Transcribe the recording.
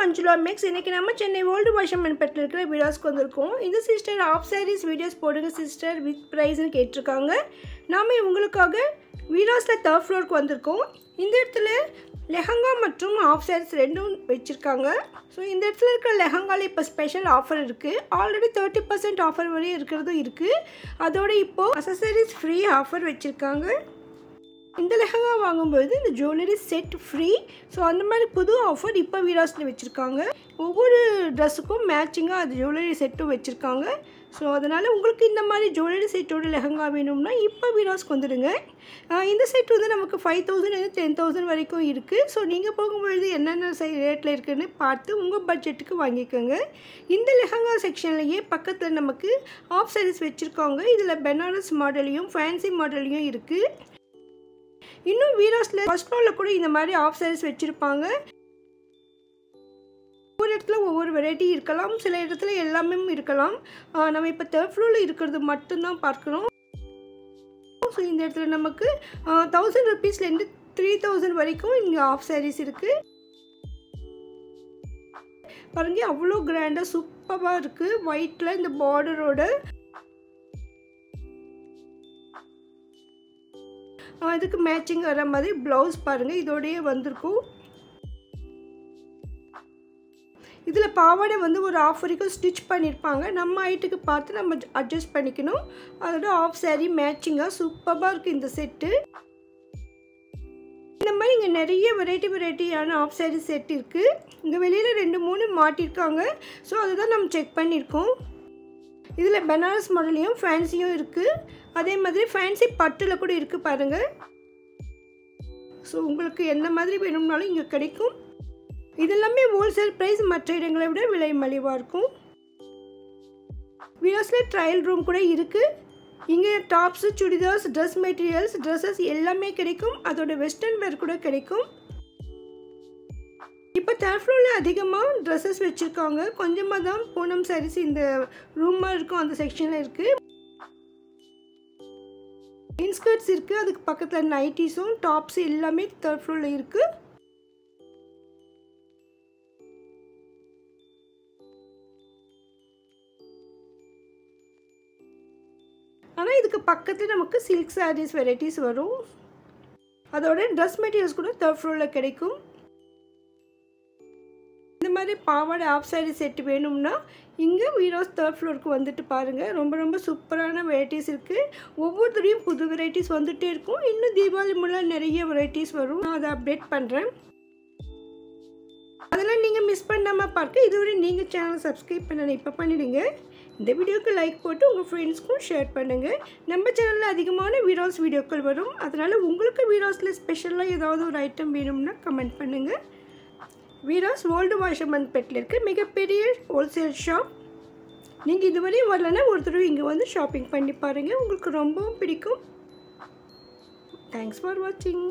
Manjula Mix. இன்னைக்கு நம்ம Chennai old washerman பெட்ல இருக்கிற வீடியோஸ்க்கு வந்திருக்கோம். இந்த சிஸ்டர் ஆஃப் சாரீஸ் வீடியோஸ் போடுங்க சிஸ்டர் வித் பிரைஸ்னு கேட்டிருக்காங்க. நாம உங்களுக்காக வீடியோஸ்ல 3rd ஃப்ளோருக்கு வந்திருக்கோம். இந்த இடத்துல லெஹங்கா மற்றும் ஆஃப் சாரீஸ் ரெண்டும் வச்சிருக்காங்க. ஸோ இந்த இடத்துல இருக்கிற லெஹங்கால இப்போ ஸ்பெஷல் ஆஃபர் இருக்குது. ஆல்ரெடி 30% ஆஃபர் வரையும் இருக்கிறதும் இருக்குது. அதோட இப்போது அசசரிஸ் ஃப்ரீ ஆஃபர் வச்சுருக்காங்க. இந்த லெஹங்கா வாங்கும்போது இந்த ஜுவல்லரி செட் ஃப்ரீ. ஸோ அந்த மாதிரி புது ஆஃபர் இப்போ வீராஸில் வச்சுருக்காங்க. ஒவ்வொரு ட்ரெஸ்ஸுக்கும் மேட்சிங்காக அது ஜுவல்லரி செட்டும் வச்சுருக்காங்க. ஸோ அதனால் உங்களுக்கு இந்த மாதிரி ஜுவல்லரி செட்டோட லெஹங்கா வேணும்னா இப்போ வீராஸ்க்கு வந்துடுங்க. இந்த செட் வந்து நமக்கு 5000 10,000 வரைக்கும் இருக்குது. ஸோ நீங்கள் போகும்பொழுது என்னென்ன ரேட்டில் இருக்குதுன்னு பார்த்து உங்கள் பட்ஜெட்டுக்கு வாங்கிக்கோங்க. இந்த லெஹங்கா செக்ஷன்லேயே பக்கத்தில் நமக்கு ஆஃப் சாரீஸ் வச்சுருக்காங்க. இதில் பெனாரஸ் மாடலையும் ஃபேன்சி மாடலையும் இருக்குது. இன்னும் வீராஸில் ஃபர்ஸ்ட் ஃப்ளோரில் கூட இந்த மாதிரி ஆஃப் சாரீஸ் வச்சுருப்பாங்க. ஒவ்வொரு இடத்துல ஒவ்வொரு வெரைட்டி இருக்கலாம், சில இடத்துல எல்லாமே இருக்கலாம். நம்ம இப்போ 3rd ஃப்ளோரில் இருக்கிறது மட்டும்தான் பார்க்குறோம். ஸோ இந்த இடத்துல நமக்கு 1000 rupeesலேருந்து 3000 வரைக்கும் இங்கே ஆஃப் சாரீஸ் இருக்குது. பாருங்க அவ்வளோ கிராண்டாக சூப்பராக இருக்குது. ஒயிட்டில் இந்த பார்டரோட இதுக்கு மேட்சிங் வர மாதிரி ப்ளவுஸ் பாருங்கள் இதோடையே வந்திருக்கும். இதில் பாவாடை வந்து ஒரு ஆஃப் வரைக்கும் ஸ்டிச் பண்ணியிருப்பாங்க. நம்ம ஹைட்டுக்கு பார்த்து நம்ம அட்ஜஸ்ட் பண்ணிக்கணும். அதோட ஆஃப் சாரீ மேட்சிங்காக சூப்பராக இருக்குது இந்த செட்டு. இந்த மாதிரி இங்கே நிறைய வெரைட்டியான ஆஃப் சாரீ செட் இருக்குது. இங்கே வெளியில் 2-3 மாட்டியிருக்காங்க. ஸோ அதுதான் நம்ம செக் பண்ணியிருக்கோம். இதில் பெனாரஸ் மாடலையும் ஃபேன்சியும் இருக்குது. அதே மாதிரி ஃபேன்சி பட்டில் கூட இருக்குது பாருங்கள். ஸோ உங்களுக்கு என்ன மாதிரி வேணும்னாலும் இங்கே கிடைக்கும். இதெல்லாமே ஹோல்சேல் ப்ரைஸ், மற்ற இடங்களை விட விலை மலிவாக இருக்கும். வீடியோஸில் ட்ரையல் ரூம் கூட இருக்குது. இங்கே tops, chudidars, dress materials, dresses எல்லாமே கிடைக்கும். அதோட வெஸ்டர்ன் வேர் கூட கிடைக்கும். இப்போ 3rd ஃப்ளோரில் அதிகமாக ட்ரெஸ்ஸஸ் வச்சுருக்காங்க. கொஞ்சமாக தான் பூனம் சாரீஸ் இந்த ரூமாக இருக்கும், அந்த செக்ஷனில் இருக்குது. இன்ஸ்கர்ட்ஸ் இருக்குது. அதுக்கு பக்கத்தில் நைட்டிஸும் டாப்ஸு எல்லாமே 3rd ஃப்ளோரில் இருக்குது. ஆனால் இதுக்கு பக்கத்தில் நமக்கு சில்க் சாரீஸ் வெரைட்டிஸ் வரும். அதோட ட்ரெஸ் மெட்டீரியல்ஸ் கூட 3rd ஃப்ளோரில் கிடைக்கும். இந்த மாதிரி பாவாடை ஆஃப் சாரீ செட் வேணும்னா இங்கே வீராஸ் 3rd ஃப்ளோருக்கு வந்துட்டு பாருங்கள். ரொம்ப சூப்பரான வெரைட்டிஸ் இருக்குது. ஒவ்வொருத்தரையும் புது வெரைட்டிஸ் வந்துகிட்டே இருக்கும். இன்னும் தீபாவளி மூலம் நிறைய வெரைட்டிஸ் வரும். நான் அதை அப்டேட் பண்ணுறேன். அதெல்லாம் நீங்கள் மிஸ் பண்ணாமல் பார்க்க இதுவரை நீங்கள் சேனலை சப்ஸ்கிரைப் பண்ணணும், இப்போ பண்ணிவிடுங்க. இந்த வீடியோக்கு லைக் போட்டு உங்கள் ஃப்ரெண்ட்ஸ்க்கும் ஷேர் பண்ணுங்கள். நம்ம சேனலில் அதிகமான வீராஸ் வீடியோக்கள் வரும். அதனால் உங்களுக்கு வீராஸில் ஸ்பெஷலாக ஏதாவது ஒரு ஐட்டம் வேணும்னா கமெண்ட் பண்ணுங்கள். வீராஸ் ஓல்டு வாஷர்மேன் பெட்டில் இருக்க மிகப்பெரிய ஹோல்சேல் ஷாப். நீங்கள் இதுவரையும் வரலன்னா ஒரு தடவை இங்கே வந்து ஷாப்பிங் பண்ணி பாருங்கள். உங்களுக்கு ரொம்பவும் பிடிக்கும். தேங்க்ஸ் ஃபார் வாட்சிங்.